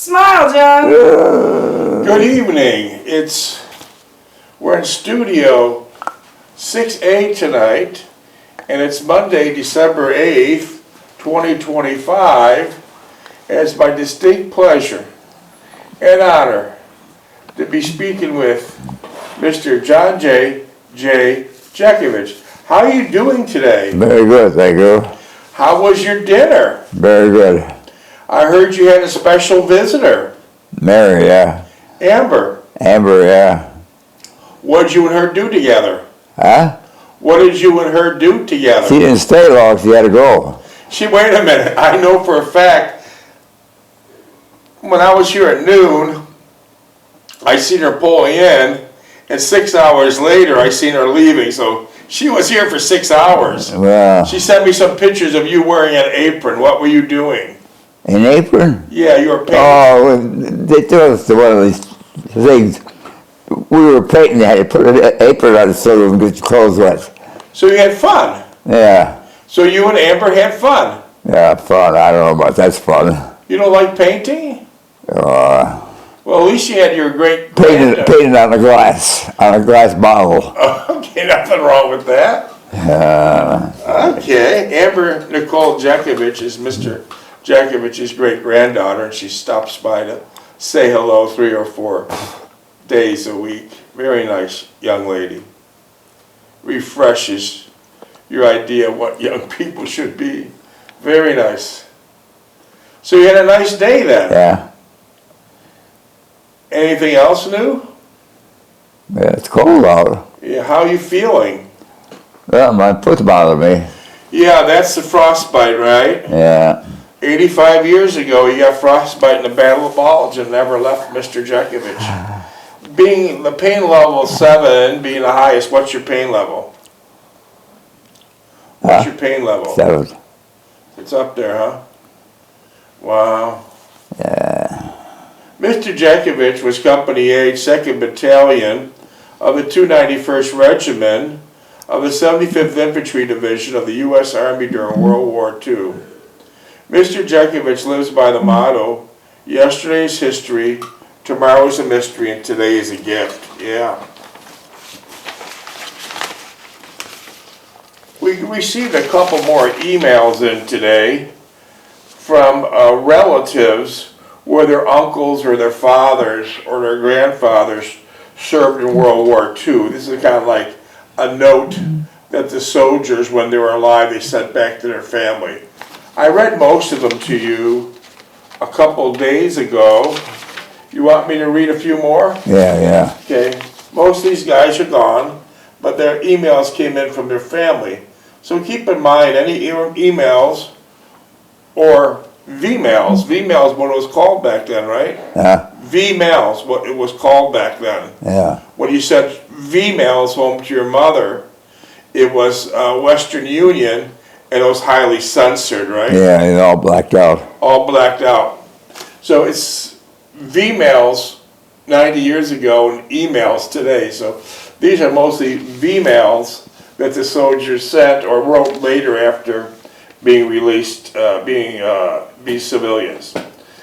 Smile, John. Good evening. We're in studio 6A tonight, and it's Monday, December 8th, 2025. And it's my distinct pleasure and honor to be speaking with Mr. John J. Jeckovich. How are you doing today? Very good, thank you. How was your dinner? Very good. I heard you had a special visitor. Mary, yeah. Amber. Amber, yeah. What did you and her do together? Huh? What did you and her do together? She didn't stay long, she had to go. Wait a minute. I know for a fact, when I was here at noon, I seen her pulling in, and 6 hours later, I seen her leaving. So she was here for 6 hours. Well, She sent me some pictures of you wearing an apron. What were you doing? an apron? Yeah, you were painting. Oh, they took us to one of these things. We were painting, they had to put an apron on so we could get your clothes wet. So you had fun. Yeah. So you and Amber had fun. Yeah, fun. I don't know about that's fun. You don't like painting? Well, at least you had your great Painted on a glass bottle. Okay, nothing wrong with that. Okay, Amber Nicole Jeckovich is Mr. Jeckovich's great-granddaughter, and she stops by to say hello 3 or 4 days a week. Very nice young lady. Refreshes your idea of what young people should be. Very nice. So you had a nice day then? Yeah. Anything else new? Yeah, it's cold out. Yeah, how are you feeling? Well, my foot's bothering me. Yeah, that's the frostbite, right? Yeah. 85 years ago, you got frostbite in the Battle of Bulge and never left Mr. Jeckovich. Being the pain level 7, being the highest, what's your pain level? What's your pain level? 7. It's up there, huh? Wow. Yeah. Mr. Jeckovich was Company H, 2nd Battalion of the 291st Regiment of the 75th Infantry Division of the U.S. Army during World War II. Mr. Jeckovich lives by the motto, yesterday's history, tomorrow's a mystery, and today is a gift. Yeah. We received a couple more emails in today from relatives where their uncles or their fathers or their grandfathers served in World War II. This is kind of like a note that the soldiers, when they were alive, they sent back to their family. I read most of them to you a couple days ago. You want me to read a few more? Yeah, yeah. Okay. Most of these guys are gone, but their emails came in from their family. So keep in mind, any emails or V-mails. V-mails is what it was called back then, right? Yeah. V-mails, what it was called back then. Yeah. When you sent V-mails home to your mother, it was Western Union, and it was highly censored, right? Yeah, it's all blacked out. All blacked out. So it's V-mails 90 years ago and emails today. So these are mostly V-mails that the soldiers sent or wrote later after being released, be civilians.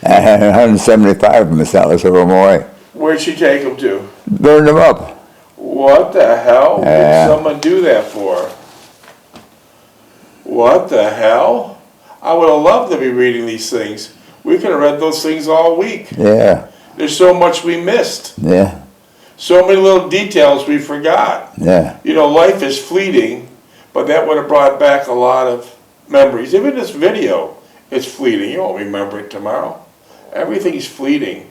I had 175 of them, Alice over Moy. Where'd she take them to? Burned them up. What the hell Yeah. did someone do that for? What the hell? I would have loved to be reading these things. We could have read those things all week. Yeah. There's so much we missed. Yeah. So many little details we forgot. Yeah. You know, life is fleeting, but that would have brought back a lot of memories. Even this video, it's fleeting. You won't remember it tomorrow. Everything's fleeting.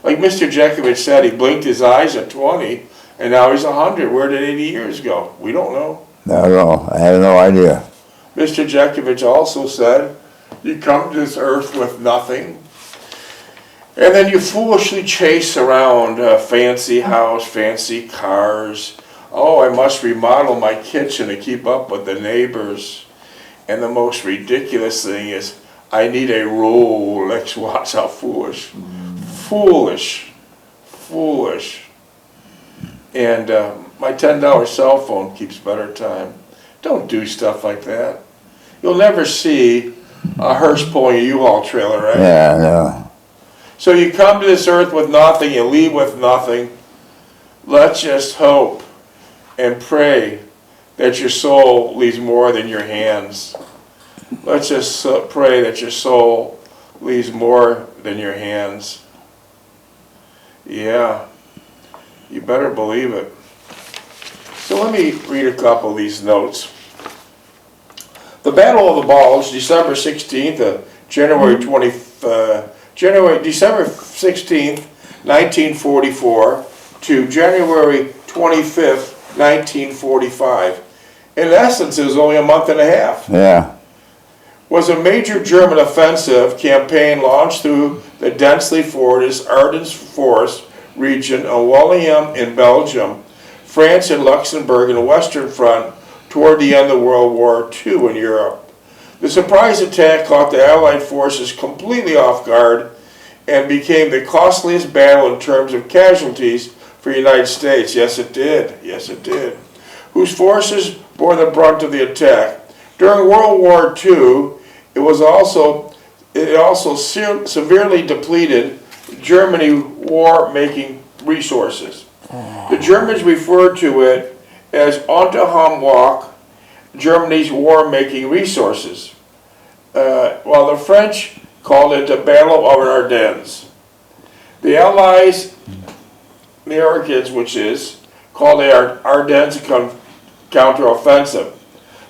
Like Mr. Jeckovich said, he blinked his eyes at 20, and now he's 100. Where did 80 years go? We don't know. No, I have no idea. Mr. Jeckovich also said, you come to this earth with nothing, and then you foolishly chase around a fancy house, fancy cars. Oh, I must remodel my kitchen to keep up with the neighbors. And the most ridiculous thing is, I need a Rolex watch. How foolish. Foolish. Foolish. And my $10 cell phone keeps better time. Don't do stuff like that. You'll never see a hearse pulling a U-Haul trailer, right? Yeah, no. So you come to this earth with nothing, you leave with nothing. Let's just hope and pray that your soul leaves more than your hands. Let's just pray that your soul leaves more than your hands. Yeah, you better believe it. So let me read a couple of these notes. The Battle of the Bulge, December 16th, December 16th, 1944 to January 25th, 1945. In essence, it was only a month and a half. Yeah. Was a major German offensive campaign launched through the densely forested Ardennes forest region of Wallium in Belgium, France and Luxembourg, and the Western Front toward the end of World War II in Europe. The surprise attack caught the Allied forces completely off guard and became the costliest battle in terms of casualties for the United States. Yes, it did. Yes, it did. Whose forces bore the brunt of the attack. During World War II, it also severely depleted Germany war-making resources. The Germans referred to it as Unterhamwalk, Germany's war-making resources, while the French called it the Battle of Ardennes. The Allies, the Americans, which is, called the Ardennes counteroffensive.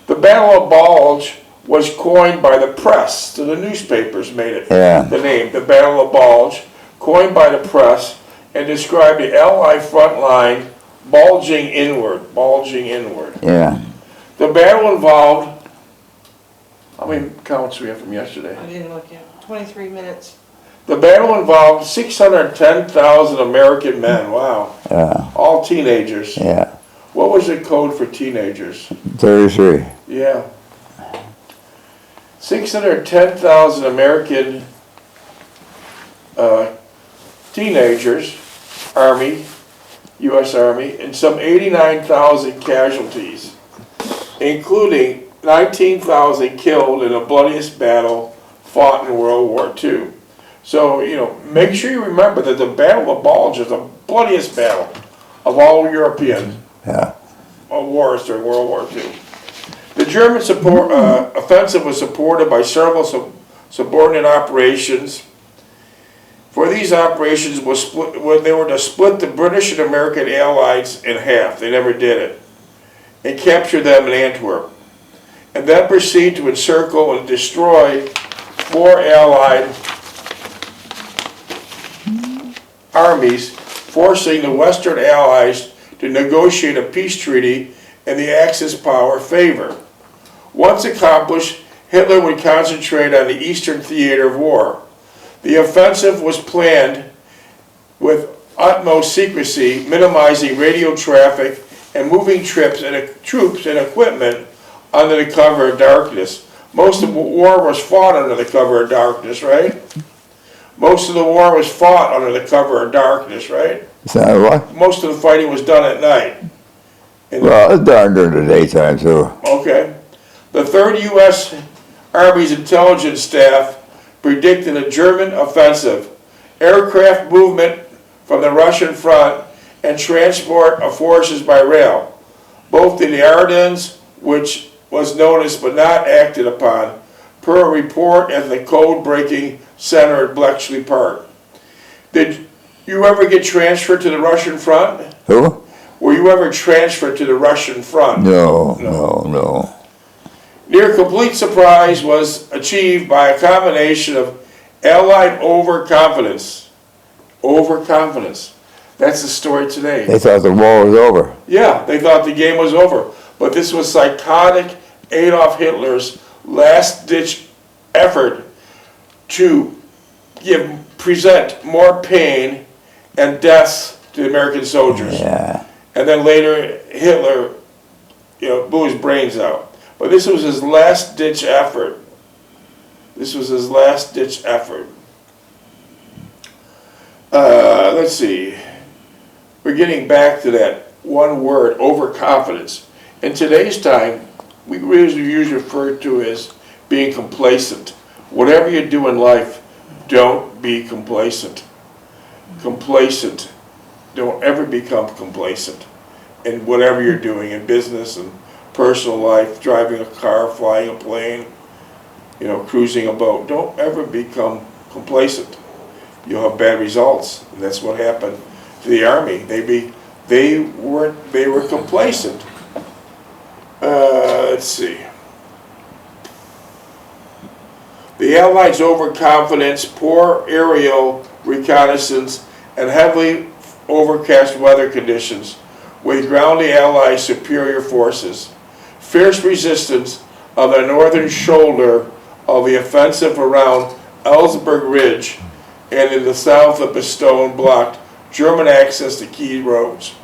The Battle of Bulge was coined by the press, so the newspapers made it the name, the Battle of Bulge, coined by the press, and described the Allied front line bulging inward. Yeah. The battle involved, how many counts do we have from yesterday? I didn't look at 23 minutes. The battle involved 610,000 American men, wow. Yeah. All teenagers. Yeah. What was the code for teenagers? 33. Yeah. 610,000 American teenagers, Army, U.S. Army, and some 89,000 casualties, including 19,000 killed in the bloodiest battle fought in World War II. So, make sure you remember that the Battle of Bulge is the bloodiest battle of all European wars during World War II. The German offensive was supported by several subordinate operations. For these operations, they were to split the British and American allies in half. They never did it. And capture them in Antwerp. And then proceed to encircle and destroy 4 Allied armies, forcing the Western Allies to negotiate a peace treaty in the Axis power favor. Once accomplished, Hitler would concentrate on the Eastern theater of war. The offensive was planned with utmost secrecy, minimizing radio traffic and moving troops and equipment under the cover of darkness. Most of the war was fought under the cover of darkness, right? Most of the war was fought under the cover of darkness, right? So what? Most of the fighting was done at night. Well, it's done during the daytime too. Okay. The 3rd U.S. Army's intelligence staff predicted a German offensive, aircraft movement from the Russian front, and transport of forces by rail, both in the Ardennes, which was noticed but not acted upon, per a report at the code-breaking center at Bletchley Park. Did you ever get transferred to the Russian front? Who? Were you ever transferred to the Russian front? No. Near complete surprise was achieved by a combination of Allied overconfidence. Overconfidence. That's the story today. They thought the war was over. Yeah, they thought the game was over. But this was psychotic Adolf Hitler's last-ditch effort to present more pain and deaths to the American soldiers. Yeah. And then later, Hitler, blew his brains out. But this was his last-ditch effort. Let's see. We're getting back to that one word, overconfidence. In today's time, we usually refer to as being complacent. whatever you do in life, don't be complacent. Complacent. Don't ever become complacent in whatever you're doing in business and personal life, driving a car, flying a plane, cruising a boat. Don't ever become complacent. You'll have bad results, and that's what happened to the Army. They were complacent. Let's see. The Allies' overconfidence, poor aerial reconnaissance, and heavily overcast weather conditions weighed ground the Allies' superior forces. Fierce resistance of the northern shoulder of the offensive around Ellsberg Ridge and in the south of Bastogne blocked German access to key roads.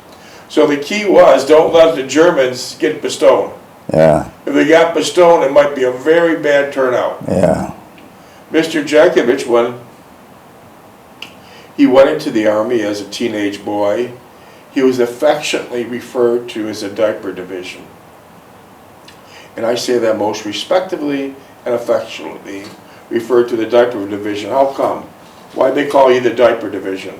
So the key was, don't let the Germans get Bastogne. Yeah. If they got Bastogne, it might be a very bad turnout. Yeah. Mr. Jeckovich, when he went into the Army as a teenage boy, he was affectionately referred to as a diaper division. And I say that most respectfully and affectionately referred to the diaper division. How come? Why'd they call you the diaper division?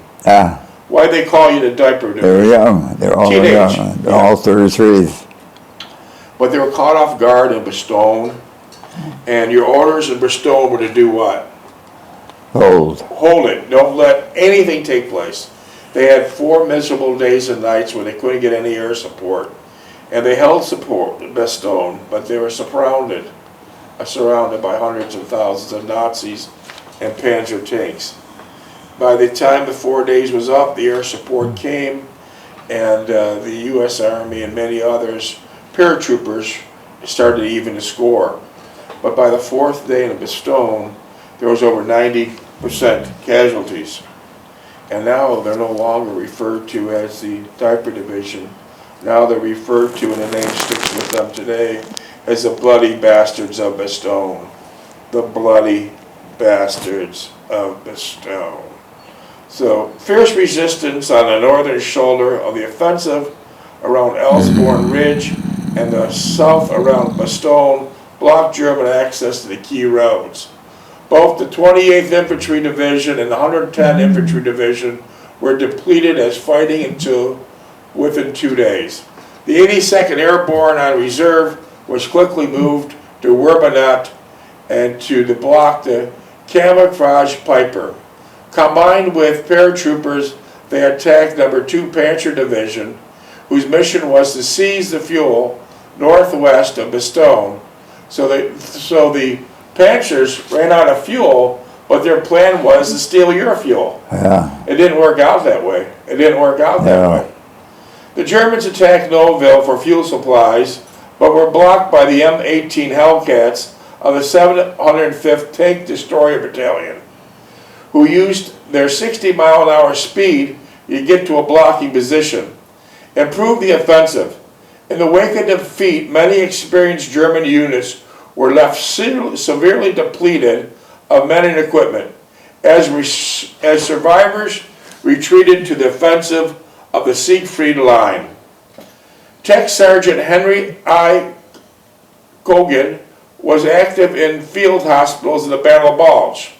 Why'd they call you the diaper division? They were young. They're all Teenage. young. They're all 33s. But they were caught off guard in Bastogne, and your orders in Bastogne were to do what? Hold it. Don't let anything take place. They had 4 miserable days and nights where they couldn't get any air support. And they held support in Bastogne, but they were surrounded by hundreds of thousands of Nazis and Panzer tanks. By the time the 4 days was up, the air support came, and the U.S. Army and many others, paratroopers, started to even the score. But by the 4th day in Bastogne, there was over 90% casualties. And now they're no longer referred to as the diaper division. Now they're referred to, and the name sticks with them today, as the bloody bastards of Bastogne. The bloody bastards of Bastogne. So, fierce resistance on the northern shoulder of the offensive around Ellsborn Ridge and the south around Bastogne blocked German access to the key roads. Both the 28th Infantry Division and the 110th Infantry Division were depleted as fighting until within 2 days. The 82nd Airborne on reserve was quickly moved to Werbenat and to block the camouflage Piper. Combined with paratroopers, they attacked No. 2 Panzer Division, whose mission was to seize the fuel northwest of Bastogne. So the Panzers ran out of fuel, but their plan was to steal your fuel. Yeah. It didn't work out that way. way. The Germans attacked Nouville for fuel supplies, but were blocked by the M18 Hellcats of the 705th Tank Destroyer Battalion, who used their 60-mile-an-hour speed to get to a blocking position, improved the offensive. In the wake of defeat, many experienced German units were left severely depleted of men and equipment. As survivors retreated to the offensive of the Siegfried Line. Tech Sergeant Henry I. Kogan was active in field hospitals in the Battle of Bulge.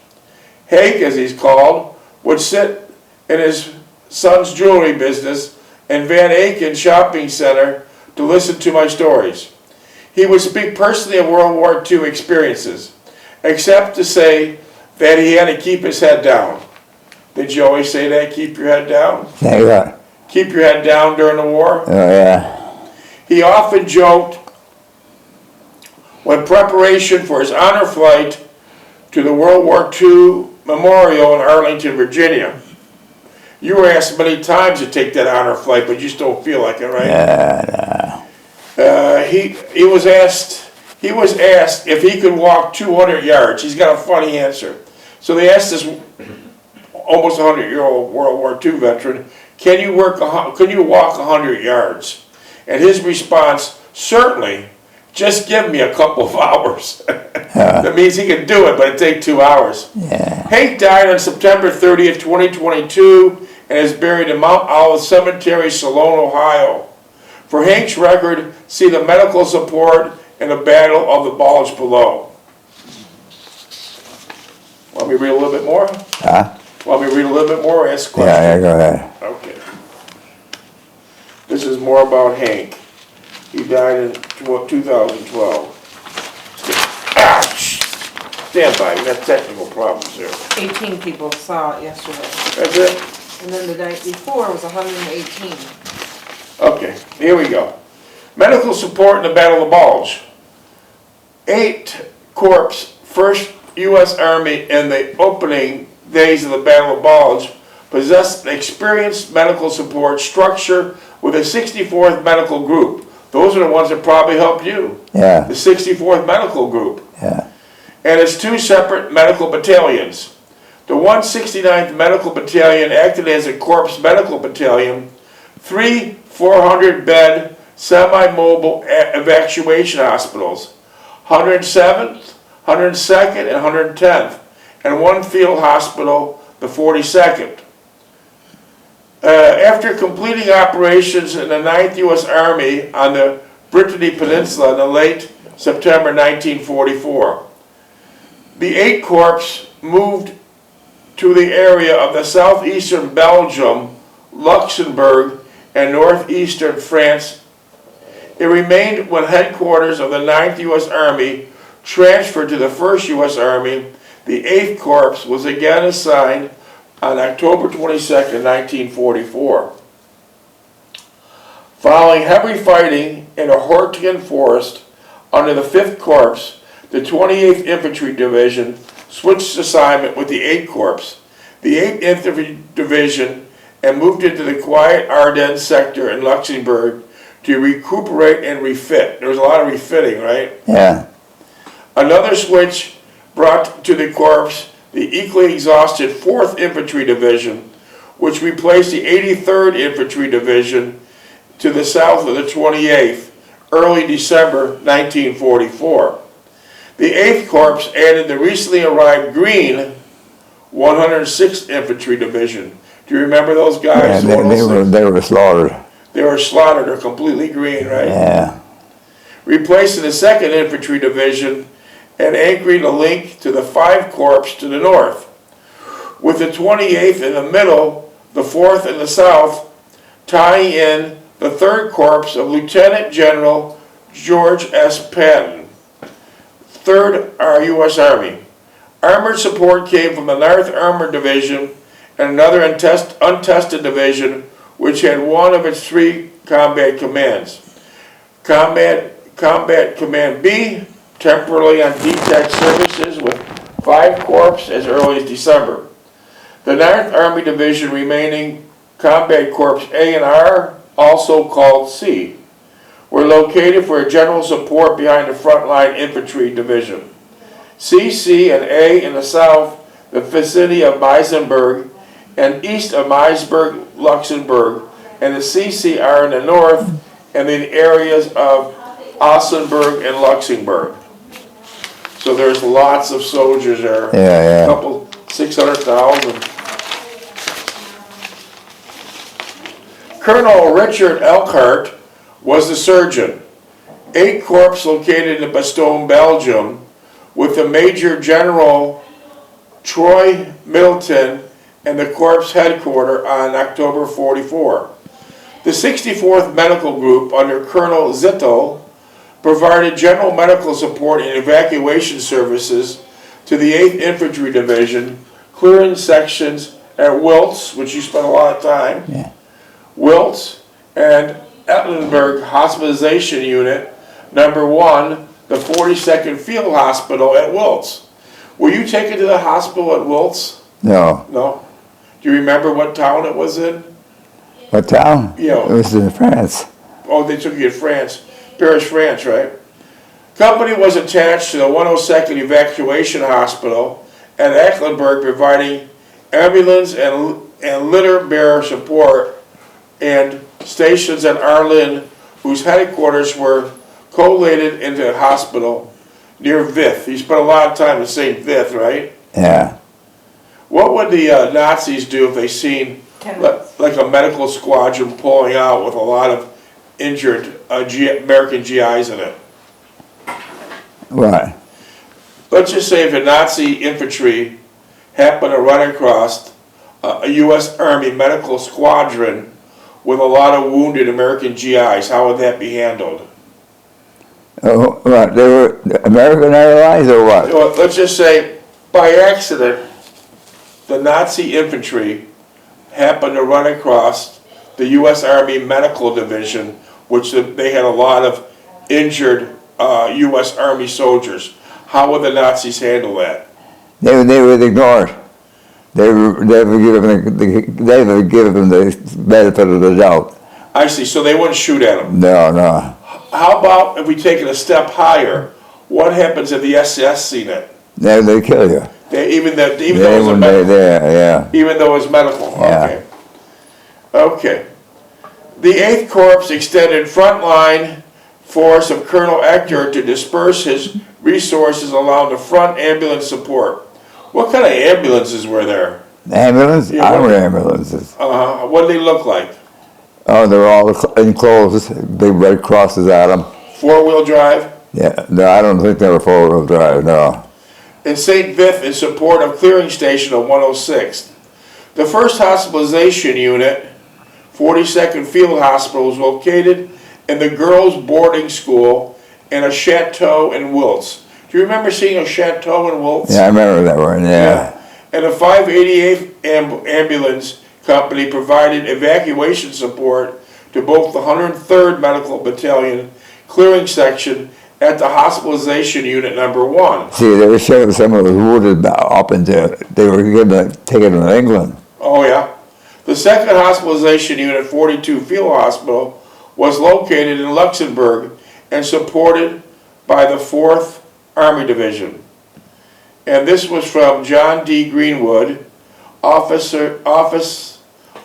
Hake, as he's called, would sit in his son's jewelry business in Van Aken Shopping Center to listen to my stories. He would speak personally of World War II experiences, except to say that he had to keep his head down. Did you always say that? Keep your head down? Say what? Keep your head down during the war? Oh, yeah. He often joked when preparation for his honor flight to the World War II Memorial in Arlington, Virginia. You were asked many times to take that honor flight, but you just don't feel like it, right? Yeah. He was asked if he could walk 200 yards. He's got a funny answer. So they asked this almost 100-year-old World War II veteran, can you walk 100 yards? And his response, certainly, just give me a couple of hours. That means he could do it, but it'd take 2 hours. Yeah. Hank died on September 30th, 2022, and is buried in Mount Olive Cemetery, Salone, Ohio. For Hank's record, see the medical support and the Battle of the Bulge below. Want me to read a little bit more? Huh? Want me to read a little bit more or ask a Yeah, question? go ahead. Okay. This is more about Hank. He died in 2012. Ouch! Stand by, we got technical problems here. 18 people saw it yesterday. That's it? And then the night before was 118. Okay, here we go. Medical support in the Battle of the Bulge. 8 Corps, 1st U.S. Army in the opening days of the Battle of Bulge possessed an experienced medical support structure with a 64th Medical Group. Those are the ones that probably helped you. Yeah, The 64th Medical Group. yeah, And its 2 separate medical battalions. The 169th Medical Battalion acted as a Corps Medical Battalion, 3 400-bed semi-mobile evacuation hospitals, 107th, 102nd, and 110th, and 1 field hospital, the 42nd. After completing operations in the 9th U.S. Army on the Brittany Peninsula in the late September 1944, the 8 Corps moved to the area of the southeastern Belgium, Luxembourg, and northeastern France. It remained when headquarters of the 9th U.S. Army transferred to the 1st U.S. Army. The 8th Corps was again assigned on October 22nd, 1944. Following heavy fighting in a Hortian forest under the 5th Corps, the 28th Infantry Division switched assignment with the 8th Corps, the 8th Infantry Division, and moved into the quiet Ardennes sector in Luxembourg to recuperate and refit. There was a lot of refitting, right? yeah, Another switch brought to the Corps the equally exhausted 4th Infantry Division, which replaced the 83rd Infantry Division to the south of the 28th, early December 1944. The 8th Corps added the recently arrived green 106th Infantry Division. Do you remember those yeah, guys? they were slaughtered. They were slaughtered. They're completely green, right? Yeah, Replacing the 2nd Infantry Division and anchoring a link to the 5 Corps to the north. With the 28th in the middle, the 4th in the south, tying in the 3rd Corps of Lieutenant General George S. Patton, 3rd U.S. Army. Armored support came from the 9th Armored Division and another untested division which had one of its 3 combat commands. Combat Command B, temporarily on DTEC services with 5 Corps as early as December. The 9th Army Division remaining Combat Corps A and R, also called C, were located for general support behind the Frontline Infantry Division. C, C, and A in the south, the vicinity of Meisenberg, and east of Meisberg, Luxembourg, and the CCR in the north, and the areas of Ossenburg and Luxembourg. So there's lots of soldiers there. yeah, A couple, 600,000. Colonel Richard Elkhart was the surgeon. 8 Corps located in Bastogne, Belgium, with the Major General Troy Middleton and the Corps headquarters on October 44. The 64th Medical Group under Colonel Zittel provided general medical support and evacuation services to the 8th Infantry Division, clearing sections at Wiltz, which you spent a lot of time, yeah. Wiltz, and Ettenberg Hospitalization Unit, number 1, the 42nd Field Hospital at Wiltz. Were you taken to the hospital at Wiltz? No. No? Do you remember what town it was in? What town? Yeah. It was in France. Oh, they took you to France. Paris, France, right? Company was attached to the 102nd Evacuation Hospital at Ecklenburg, providing ambulance and litter bearer support, and stations at Arlin, whose headquarters were collated into a hospital near Vith. You spent a lot of time in St. Vith, right? Yeah. What would the Nazis do if they seen like a medical squadron pulling out with a lot of injured American GIs in it? What? Let's just say if a Nazi infantry happened to run across a U.S. Army medical squadron with a lot of wounded American GIs, how would that be handled? Oh, what, they were American Airlines or what? Well, let's just say, by accident, the Nazi infantry happened to run across the U.S. Army Medical Division, which they had a lot of injured U.S. Army soldiers. How would the Nazis handle that? They would ignore it. They would give them the benefit of the doubt. I see, so they wouldn't shoot at them. No. How about if we take it a step higher? What happens if the SS seen it? They kill you. Even though They it was when medical. yeah. Even though it was medical. Yeah. Okay. The 8th Corps extended frontline force of Colonel Ector to disperse his resources along the front ambulance support. What kind of ambulances were there? Ambulance? Yeah, Armored what- ambulances. What did they look like? Oh, they're all enclosed, big red crosses at them. 4-wheel drive? Yeah, no, I don't think they were four-wheel drive, no. In St. Vith in support of clearing station of 106th. The 1st hospitalization unit, 42nd Field Hospital, was located in the girls' boarding school in a chateau in Wiltz. Do you remember seeing a chateau in Wiltz? Yeah, I remember that one, yeah. And the 588th Ambulance Company provided evacuation support to both the 103rd Medical Battalion clearing section at the hospitalization unit number 1. See, they were showing someone was wounded up into, they were taken to England. Oh yeah. The 2nd hospitalization unit, 42 Field Hospital, was located in Luxembourg and supported by the 4th Army Division. And this was from John D. Greenwood, Office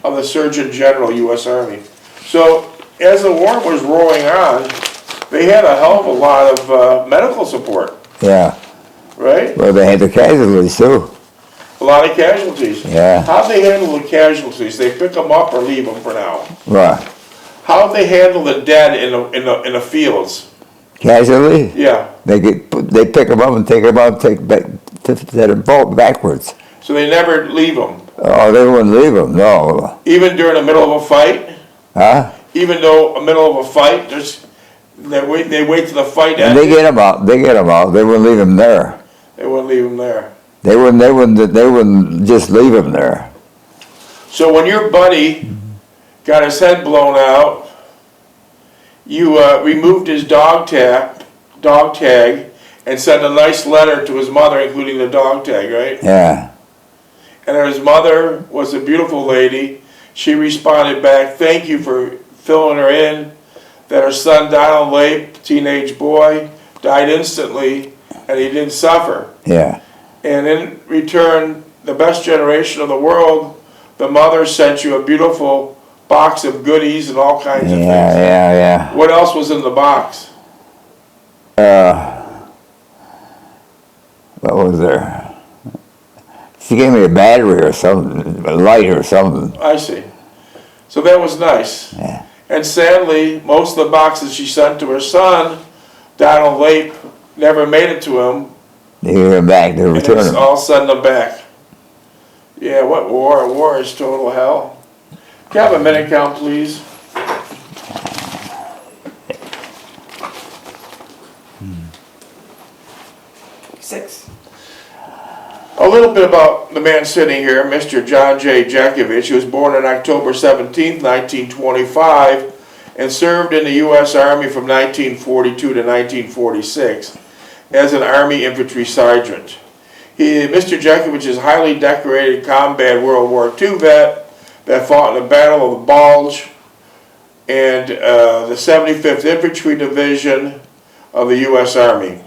of the Surgeon General, U.S. Army. So, as the war was rolling on, they had a hell of a lot of medical support, Yeah. right? Well, they had the casualties too. A lot of casualties. Yeah. How'd they handle the casualties? They pick them up or leave them for now? Right. How'd they handle the dead in the fields? Casualty? Yeah. They pick them up and take them out, set them backwards. So they never leave them? Oh, they wouldn't leave them, no. Even during the middle of a fight? Huh? Even though in the middle of a fight, they wait till the fight And ends? they get them out, they wouldn't leave them there. They wouldn't leave them there. They wouldn't just leave them there. So when your buddy got his head blown out, you removed his dog tag, and sent a nice letter to his mother, including the dog tag, right? Yeah. And his mother was a beautiful lady. She responded back, "Thank you for filling her in, that her son Donald Lape, teenage boy, died instantly, and he didn't suffer. Yeah. And in return, the best generation of the world, the mother sent you a beautiful box of goodies and all kinds of things." Yeah. What else was in the box? What was there? She gave me a battery or something, a light or something. I see. So that was nice. Yeah. And sadly, most of the boxes she sent to her son, Donald Lape, never made it to him. They gave them back, they And returned it's them. all send them back. Yeah, what war? War is total hell. Can I have a minute count, please? Six. A little bit about the man sitting here, Mr. John J. Jeckovich. He was born on October 17, 1925, and served in the U.S. Army from 1942 to 1946 as an Army infantry sergeant. Mr. Jeckovich is a highly decorated combat World War II vet that fought in the Battle of the Bulge and the 75th Infantry Division of the U.S. Army.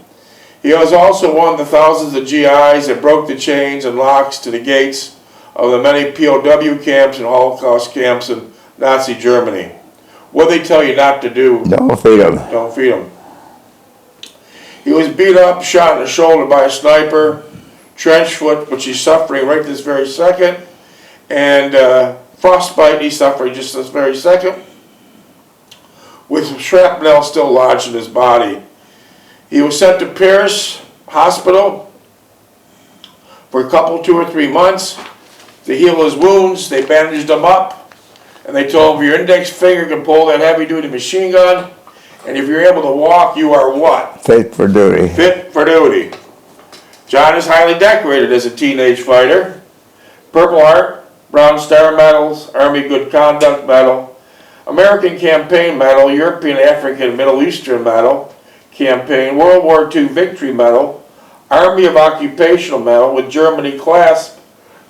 He has also one of the thousands of GIs that broke the chains and locks to the gates of the many POW camps and Holocaust camps in Nazi Germany. What they tell you not to do, Don't feed them. don't feed them. He was beat up, shot in the shoulder by a sniper, trench foot, which he's suffering right this very second, and frostbite he's suffering just this very second, with some shrapnel still lodged in his body. He was sent to Paris Hospital for a couple, 2 or 3 months to heal his wounds. They bandaged him up, and they told him your index finger can pull that heavy-duty machine gun, and if you're able to walk, you are what? Fit for duty. Fit for duty. John is highly decorated as a teenage fighter. Purple Heart, Bronze Star medals, Army Good Conduct Medal, American Campaign Medal, European, African, Middle Eastern Medal, Campaign, World War II Victory Medal, Army of Occupational Medal with Germany clasp,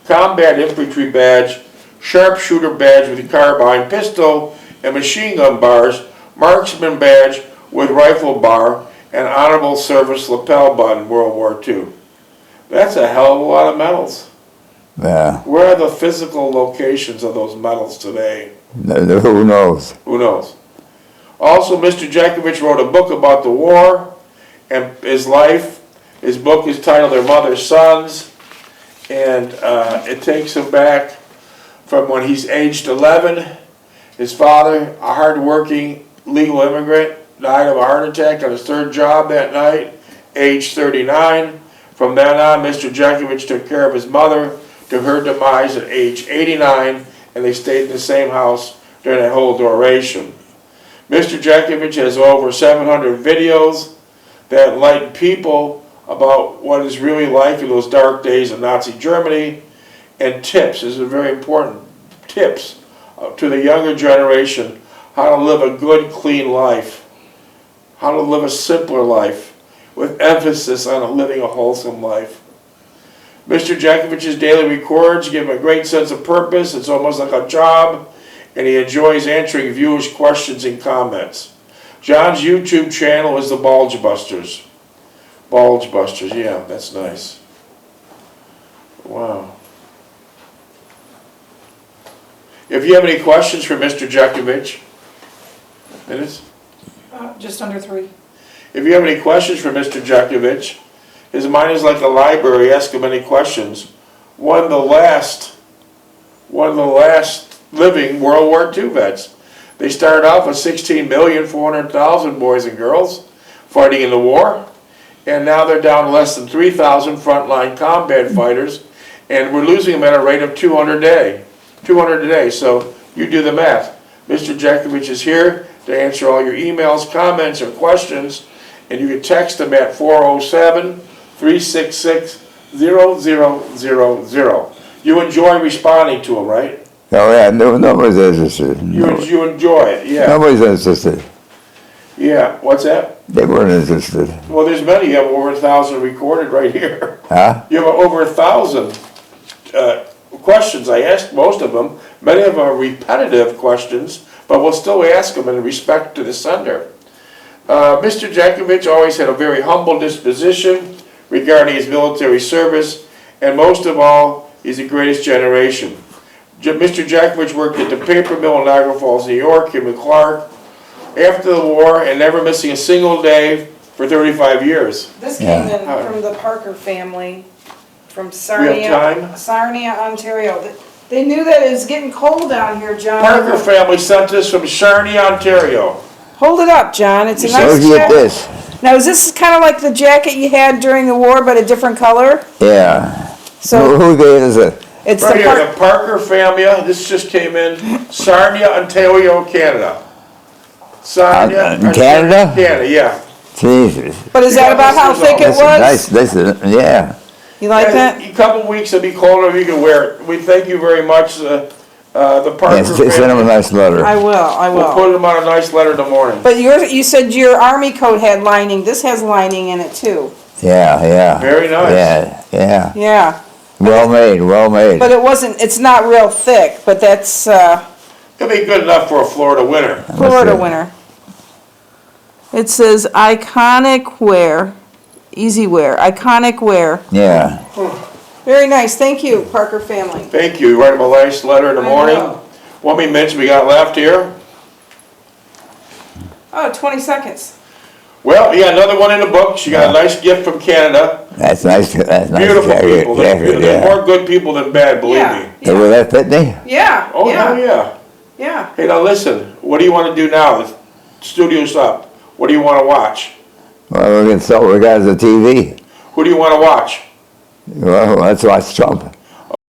Combat Infantry Badge, Sharpshooter Badge with carbine, pistol, and machine gun bars, Marksman Badge with rifle bar, and Honorable Service lapel button, World War II. That's a hell of a lot of medals. Yeah. Where are the physical locations of those medals today? Who knows? Who knows? Also, Mr. Jeckovich wrote a book about the war and his life. His book is titled Their Mother's Sons, and it takes him back from when he's aged 11. His father, a hard-working legal immigrant, died of a heart attack on his third job that night, age 39. From then on, Mr. Jeckovich took care of his mother to her demise at age 89, and they stayed in the same house during that whole duration. Mr. Jeckovich has over 700 videos that enlighten people about what it's really like in those dark days of Nazi Germany, and tips. This is very important. Tips to the younger generation, how to live a good, clean life, how to live a simpler life, with emphasis on living a wholesome life. Mr. Jeckovich's daily records give him a great sense of purpose. It's almost like a job, and he enjoys answering viewers' questions and comments. John's YouTube channel is the Bulge Busters. Bulge Busters, yeah, that's nice. Wow. If you have any questions for Mr. Jeckovich, minutes? Just under 3. If you have any questions for Mr. Jeckovich, his mind is like a library. Ask him any questions. One of the last living World War II vets. They started off with 16,400,000 boys and girls fighting in the war, and now they're down to less than 3,000 frontline combat fighters, and we're losing them at a rate of 200 a day. 200 a day. So you do the math. Mr. Jeckovich is here to answer all your emails, comments, or questions, and you can text him at 407-366-0000. You enjoy responding to him, right? Oh yeah, nobody's interested. You enjoy it, yeah. Nobody's interested. Yeah, what's that? They weren't interested. Well, there's many. You have over 1,000 recorded right here. Huh? You have over 1,000 questions. I asked most of them. Many of them are repetitive questions, but we'll still ask them in respect to the sender. Mr. Jeckovich always had a very humble disposition regarding his military service, and most of all, he's the greatest generation. Mr. Jeckovich worked at the paper mill in Niagara Falls, New York, him and Clark, after the war, and never missing a single day for 35 years. This came in from the Parker family, from We have Sarnia, time? Sarnia, Ontario. They knew that it was getting cold down here, John. Parker family sent this from Sarnia, Ontario. Hold it up, John. It's a So nice get jacket. this. Now, is this kind of like the jacket you had during the war, but a different color? Yeah. So Who gave us it? it's Right the here, Parker. the Parker family, this just came in, Sarnia, Ontario, Canada. Sarnia, In Canada? Canada, yeah. Jesus. But is that about how thick it was? This is, yeah. You like Yeah, that? a couple weeks it'll be colder, you can wear it. We thank you very much, the Parker Yes, send them a family. nice letter. I will. We'll put them on a nice letter in the morning. But you said your army coat had lining. This has lining in it too. Yeah. Very nice. Yeah. Yeah. Well made. But it's not real thick, but that's It'll be good enough for a Florida winter. Florida winter. It says iconic wear, easy wear, iconic wear. Yeah. Very nice. Thank you, Parker family. Thank you. Write them a nice letter in the I morning. know. What many minutes we got left here? Oh, 20 seconds. Well, yeah, another one in the book. She got a nice gift from Canada. That's nice. That's nice. Beautiful jacket, people. jacket, There's yeah. more good people than bad, believe Yeah. me. Will that fit me? Yeah. Oh, yeah. hell yeah. Yeah. Hey, now listen. What do you want to do now? The studio's up. What do you want to watch? Well, we can sell regards to TV. Who do you want to watch? Well, let's watch Trump.